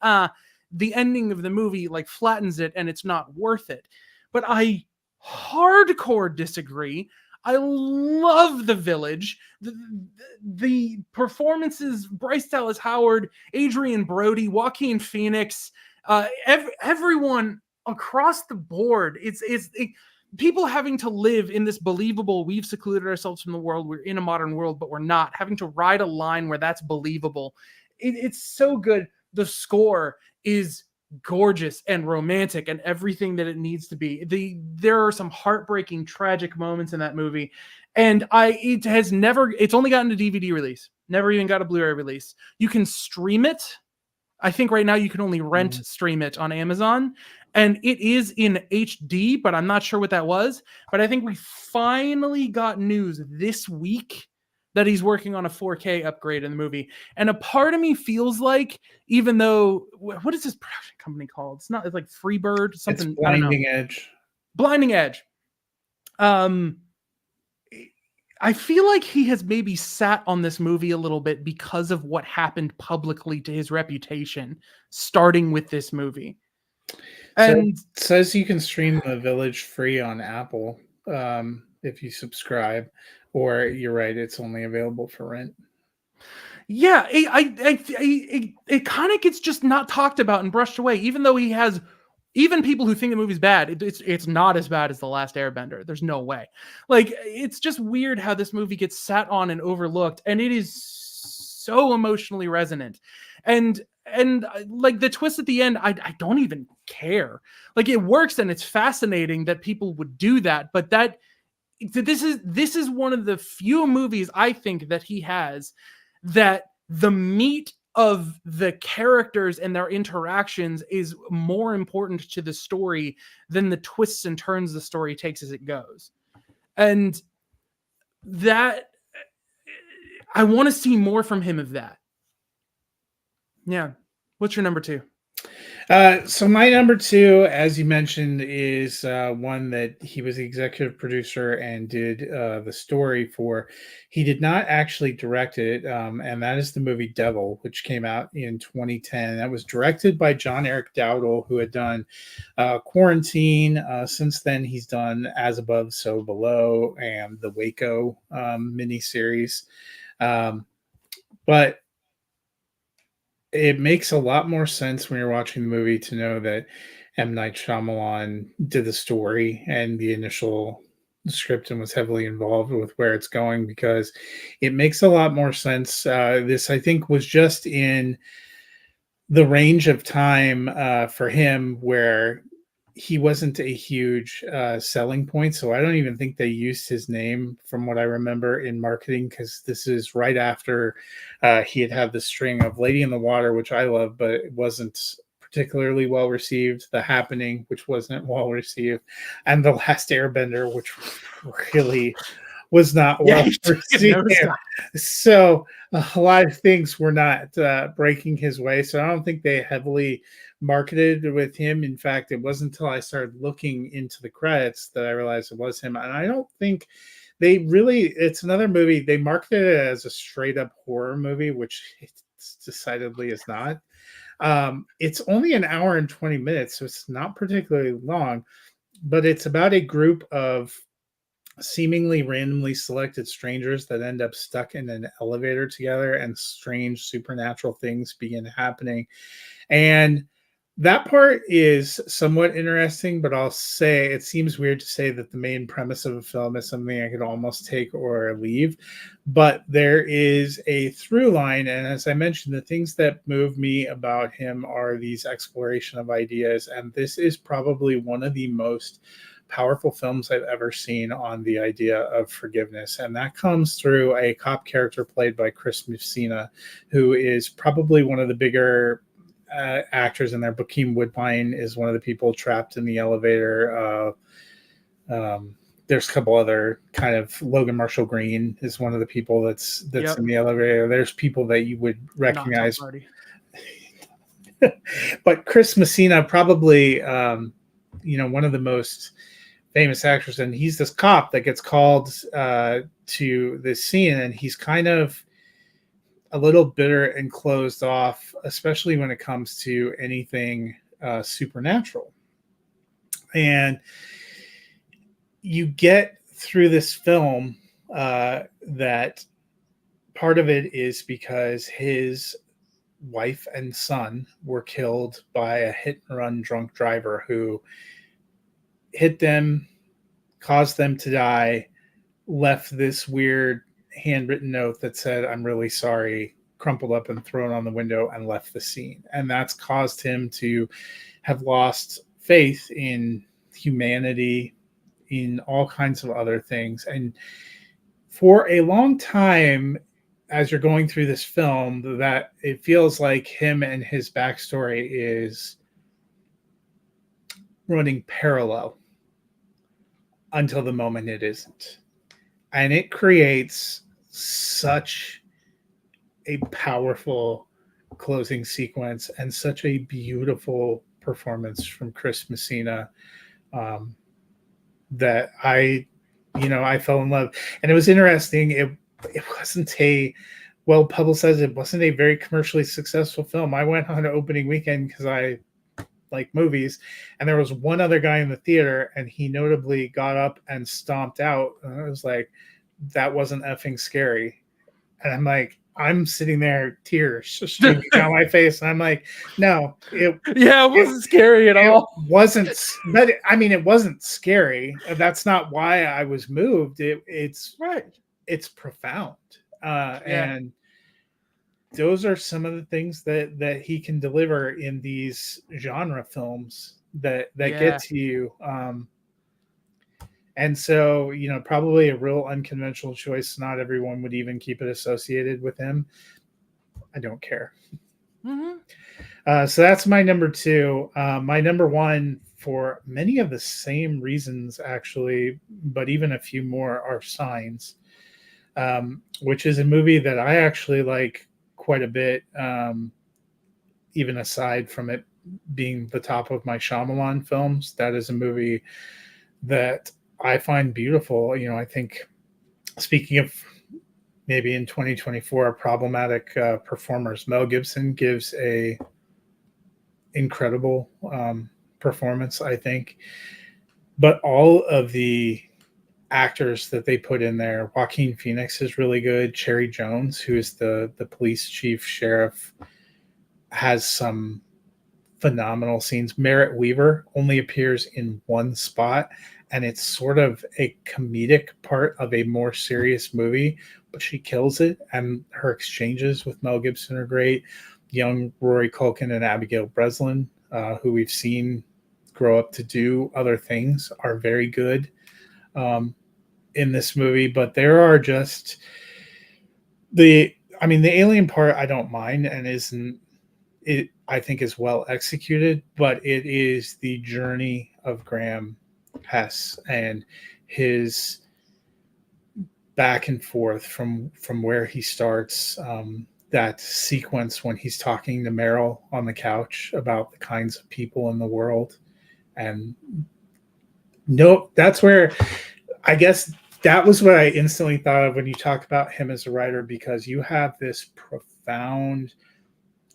B: the ending of the movie like flattens it and it's not worth it. But I hardcore disagree. I love The Village. The performances, Bryce Dallas Howard, Adrian Brody, Joaquin Phoenix, everyone across the board. People having to live in this believable, we've secluded ourselves from the world, we're in a modern world, but we're not, having to ride a line where that's believable. It's so good. The score is gorgeous and romantic and everything that it needs to be. There are some heartbreaking, tragic moments in that movie, and it's only gotten a DVD release, never even got a Blu-ray release. You can stream it. I think right now you can only rent stream it on Amazon, and it is in HD, but I'm not sure what that was. But I think we finally got news this week that he's working on a 4K upgrade in the movie. And a part of me feels like, even though, what is this production company called? It's like Freebird, something.
A: It's
B: I don't know.
A: Blinding Edge.
B: Blinding Edge. I feel like he has maybe sat on this movie a little bit because of what happened publicly to his reputation, starting with this movie.
A: So
B: And
A: it says you can stream The Village free on Apple if you subscribe, or you're right, it's only available for rent.
B: yeah, it kind of gets just not talked about and brushed away, even though he has. Even people who think the movie's bad, it's not as bad as The Last Airbender. There's no way. Like, it's just weird how this movie gets sat on and overlooked, and it is so emotionally resonant. And like the twist at the end, I don't even care. Like, it works and it's fascinating that people would do that, but this is one of the few movies I think that he has that the meat of the characters and their interactions is more important to the story than the twists and turns the story takes as it goes. And that, I want to see more from him of that. Yeah. What's your number two?
A: So my number two, as you mentioned, is one that he was the executive producer and did the story for. He did not actually direct it, and that is the movie Devil, which came out in 2010. That was directed by John Eric Dowdle, who had done Quarantine. Since then, he's done As Above, So Below, and the Waco miniseries. But it makes a lot more sense when you're watching the movie to know that M. Night Shyamalan did the story and the initial script and was heavily involved with where it's going, because it makes a lot more sense. This, I think, was just in the range of time for him where he wasn't a huge selling point. So I don't even think they used his name, from what I remember, in marketing, because this is right after he had the string of Lady in the Water, which I love, but it wasn't particularly well received. The Happening, which wasn't well received, and The Last Airbender, which really was not well received. So a lot of things were not breaking his way. So I don't think they heavily marketed with him. In fact, it wasn't until I started looking into the credits that I realized it was him. And I don't think they really, it's another movie. They marketed it as a straight up horror movie, which it decidedly is not. It's only an hour and 20 minutes, so it's not particularly long, but it's about a group of seemingly randomly selected strangers that end up stuck in an elevator together, and strange supernatural things begin happening. And That part is somewhat interesting, but I'll say it seems weird to say that the main premise of a film is something I could almost take or leave. But there is a through line. And as I mentioned, the things that move me about him are these exploration of ideas. And this is probably one of the most powerful films I've ever seen on the idea of forgiveness. And that comes through a cop character played by Chris Messina, who is probably one of the bigger actors in there. Bokeem Woodbine is one of the people trapped in the elevator. There's a couple other kind of Logan Marshall Green is one of the people that's
B: Yep.
A: in the elevator. There's people that you would
B: Not Tom
A: recognize,
B: Hardy.
A: but Chris Messina probably one of the most famous actors, and he's this cop that gets called to this scene, and he's kind of a little bitter and closed off, especially when it comes to anything supernatural. And you get through this film that part of it is because his wife and son were killed by a hit and run drunk driver who hit them, caused them to die, left this weird handwritten note that said, "I'm really sorry," crumpled up and thrown on the window, and left the scene. And that's caused him to have lost faith in humanity, in all kinds of other things. And for a long time, as you're going through this film, that it feels like him and his backstory is running parallel until the moment it isn't. And it creates such a powerful closing sequence and such a beautiful performance from Chris Messina that I fell in love. And it was interesting. It wasn't a well publicized. It wasn't a very commercially successful film. I went on opening weekend because I like movies, and there was one other guy in the theater, and he notably got up and stomped out. And I was like, that wasn't effing scary. And I'm like, I'm sitting there, tears streaming down my face, and I'm like, no, it
B: wasn't scary at all.
A: Wasn't, but it wasn't scary. That's not why I was moved. It's
B: right.
A: It's profound, and those are some of the things that he can deliver in these genre films that get to you. And so, probably a real unconventional choice. Not everyone would even keep it associated with him. I don't care.
B: Mm-hmm.
A: So that's my number two. My number one, for many of the same reasons, actually, but even a few more, are Signs, which is a movie that I actually like quite a bit, even aside from it being the top of my Shymalan films. That is a movie that I find beautiful. I think, speaking of maybe in 2024 problematic performers, Mel Gibson gives a incredible performance, I think. But all of the actors that they put in there, Joaquin Phoenix is really good. Cherry Jones, who is the police chief sheriff, has some phenomenal scenes. Merritt Weaver only appears in one spot, and it's sort of a comedic part of a more serious movie, but she kills it, and her exchanges with Mel Gibson are great. Young Rory Culkin and Abigail Breslin, who we've seen grow up to do other things, are very good in this movie. But there are just the alien part I don't mind, and isn't it, I think, is well executed, but it is the journey of Graham Hess and his back and forth from where he starts, that sequence when he's talking to Meryl on the couch about the kinds of people in the world. And that's where, I guess, that was what I instantly thought of when you talk about him as a writer, because you have this profound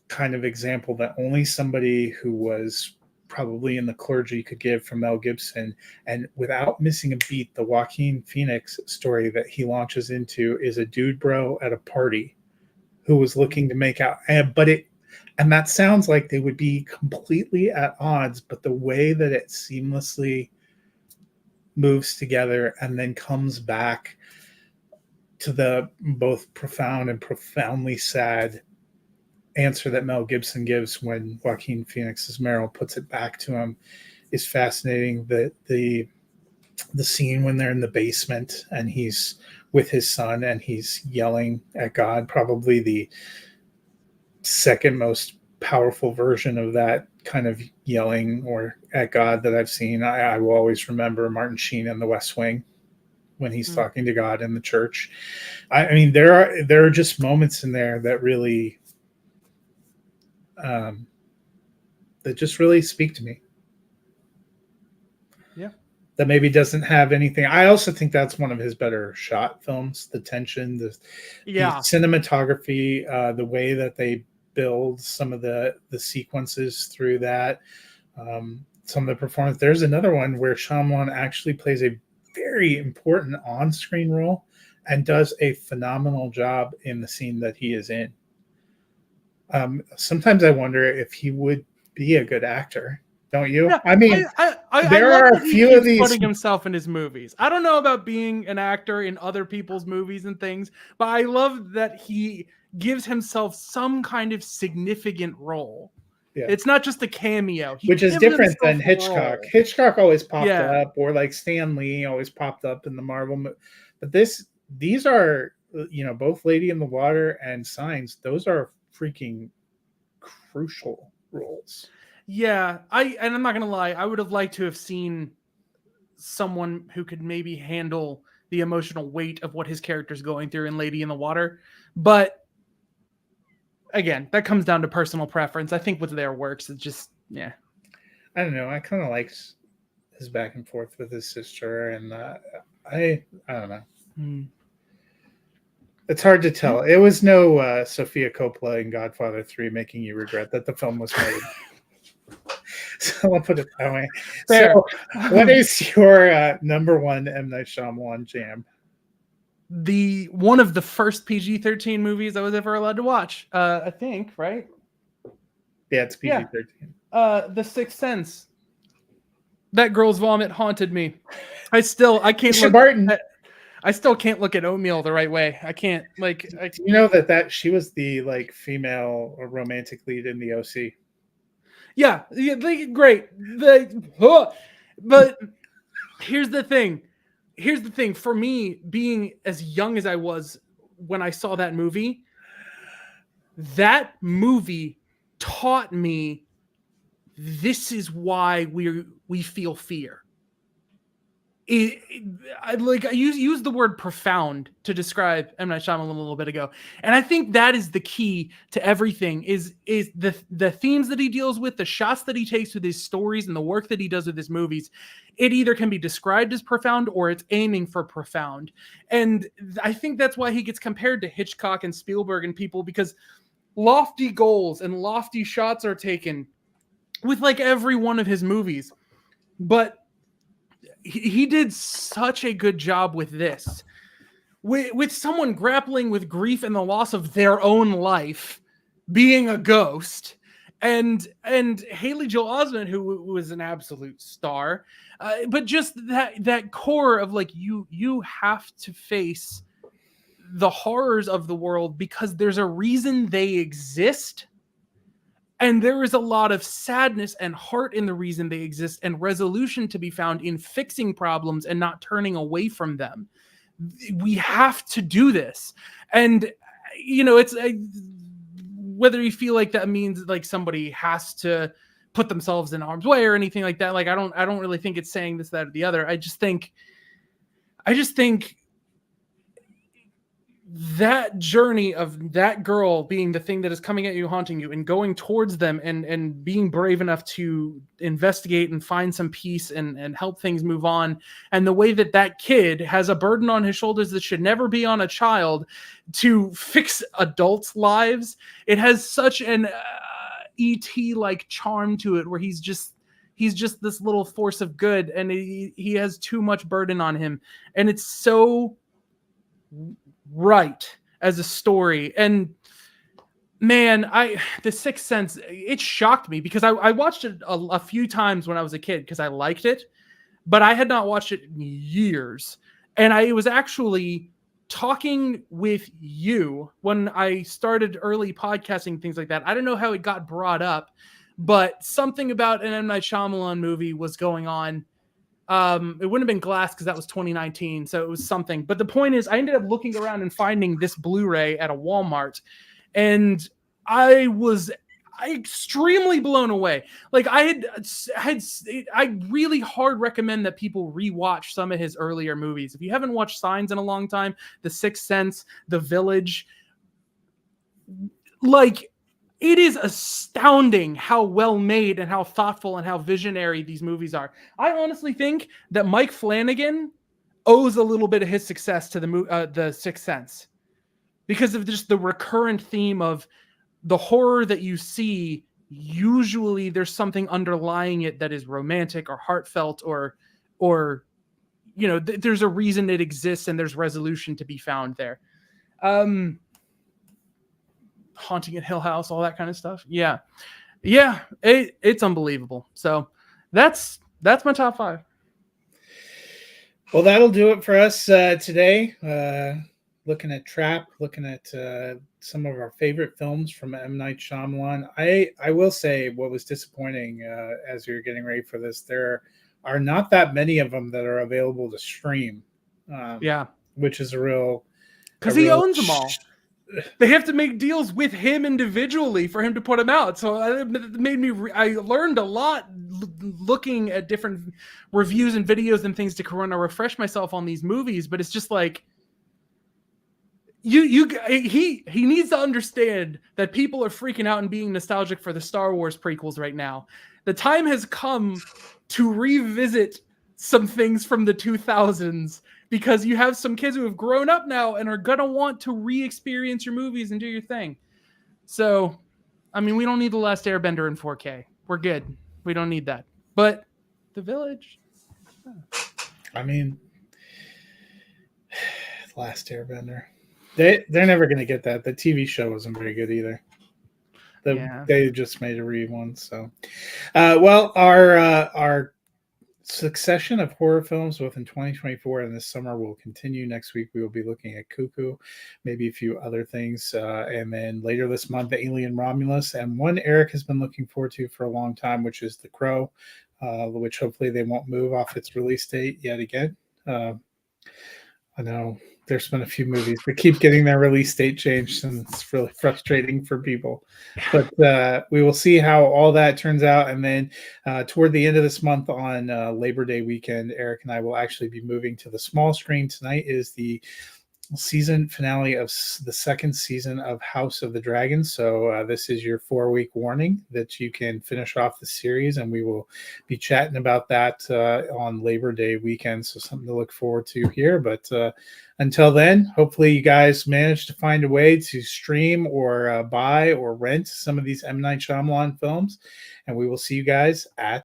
A: kind of example that only somebody who was probably in the clergy could give from Mel Gibson. And without missing a beat, the Joaquin Phoenix story that he launches into is a dude bro at a party who was looking to make out. But And that sounds like they would be completely at odds, but the way that it seamlessly moves together and then comes back to the both profound and profoundly sad answer that Mel Gibson gives when Joaquin Phoenix's Meryl puts it back to him is fascinating. The scene when they're in the basement and he's with his son and he's yelling at God, probably the second most powerful version of that kind of yelling or at God that I've seen. I will always remember Martin Sheen in The West Wing when he's talking to God in the church. I mean, there are just moments in there that really that just really speak to me.
B: Yeah.
A: That maybe doesn't have anything. I also think that's one of his better shot films. The tension, the cinematography, the way that they build some of the sequences through that, some of the performance. There's another one where Shymalan actually plays a very important on-screen role and does a phenomenal job in the scene that he is in. Sometimes I wonder if he would be a good actor. Don't you?
B: Yeah,
A: I mean,
B: I love that he keeps putting himself in his movies. I don't know about being an actor in other people's movies and things, but I love that he gives himself some kind of significant role. Yeah. It's not just a cameo.
A: Which is different than Hitchcock. Hitchcock always popped up, or like Stan Lee always popped up in the Marvel movie. But these are, both Lady in the Water and Signs. Those are freaking crucial roles.
B: Yeah, I'm not gonna lie, I would have liked to have seen someone who could maybe handle the emotional weight of what his character's going through in Lady in the Water. But again, that comes down to personal preference. I think with their works, it's just, yeah.
A: I don't know. I kind of liked his back and forth with his sister, and I don't know. It's hard to tell. It was no Sofia Coppola in Godfather 3 making you regret that the film was made. So I'll put it that way. Fair. So, what is your number one M. Night Shyamalan jam?
B: One of the first PG-13 movies I was ever allowed to watch. I think, right?
A: Yeah, it's PG-13.
B: The Sixth Sense. That girl's vomit haunted me. I can't look. I still can't look at oatmeal the right way. I can't
A: you know that she was the female romantic lead in the OC.
B: Yeah, great. But here's the thing. For me, being as young as I was when I saw that movie taught me this is why we feel fear. I used the word profound to describe M. Night Shyamalan a little bit ago, and I think that is the key to everything. Is the themes that he deals with, the shots that he takes with his stories, and the work that he does with his movies. It either can be described as profound or it's aiming for profound, and I think that's why he gets compared to Hitchcock and Spielberg and people, because lofty goals and lofty shots are taken with every one of his movies, but he did such a good job with this. With someone grappling with grief and the loss of their own life, being a ghost, and Haley Joel Osment, who was an absolute star, but just that core of you have to face the horrors of the world because there's a reason they exist. And there is a lot of sadness and heart in the reason they exist, and resolution to be found in fixing problems and not turning away from them. We have to do this. And, it's whether you feel like that means somebody has to put themselves in harm's way or anything like that. I don't really think it's saying this, that, or the other. I just think that journey of that girl being the thing that is coming at you, haunting you, and going towards them and being brave enough to investigate and find some peace and help things move on. And the way that kid has a burden on his shoulders that should never be on a child to fix adults' lives. It has such an E.T.-like charm to it where he's just this little force of good, and he has too much burden on him. And it's so right as a story. And Man, The Sixth Sense, it shocked me because I watched it a few times when I was a kid because I liked it, but I had not watched it in years. And I was actually talking with you when I started early podcasting, things like that. I don't know how it got brought up, but something about an M. Night Shyamalan movie was going on. It wouldn't have been Glass because that was 2019, so it was something. But the point is, I ended up looking around and finding this Blu-ray at a Walmart, and I was extremely blown away. Like I really hard recommend that people rewatch some of his earlier movies. If you haven't watched Signs in a long time, The Sixth Sense, The Village, like it is astounding how well made and how thoughtful and how visionary these movies are. I honestly think that Mike Flanagan owes a little bit of his success to the Sixth Sense because of just the recurrent theme of the horror that you see. Usually there's something underlying it that is romantic or heartfelt or there's a reason it exists and there's resolution to be found there. Haunting at Hill House, all that kind of stuff. Yeah, it's unbelievable. So that's my top 5.
A: Well, that'll do it for us today. Looking at Trap, looking at some of our favorite films from M. Night Shyamalan. I will say what was disappointing as you're getting ready for this, there are not that many of them that are available to stream. Which is a real...
B: Because he owns them all. They have to make deals with him individually for him to put them out. So it made me. I learned a lot looking at different reviews and videos and things to kind of refresh myself on these movies. But it's just like he needs to understand that people are freaking out and being nostalgic for the Star Wars prequels right now. The time has come to revisit some things from the 2000s. Because you have some kids who have grown up now and are going to want to re-experience your movies and do your thing. So, I mean, we don't need The Last Airbender in 4K. We're good. We don't need that. But The Village.
A: I mean, Last Airbender. They're never going to get that. The TV show wasn't very good either. They just made a re-one. So, well, our succession of horror films both in 2024 and this summer will continue. Next week we will be looking at Cuckoo, maybe a few other things, and then later this month Alien Romulus, and one Eric has been looking forward to for a long time, which is The Crow, which hopefully they won't move off its release date yet again. I know there's been a few movies that keep getting their release date changed, and it's really frustrating for people. But we will see how all that turns out. And then toward the end of this month on Labor Day weekend, Eric and I will actually be moving to the small screen. Tonight is the season finale of the second season of House of the Dragon. So this is your 4-week warning that you can finish off the series, and we will be chatting about that on Labor Day weekend. So something to look forward to here. But until then, hopefully you guys manage to find a way to stream or buy or rent some of these M. Night Shyamalan films, and we will see you guys at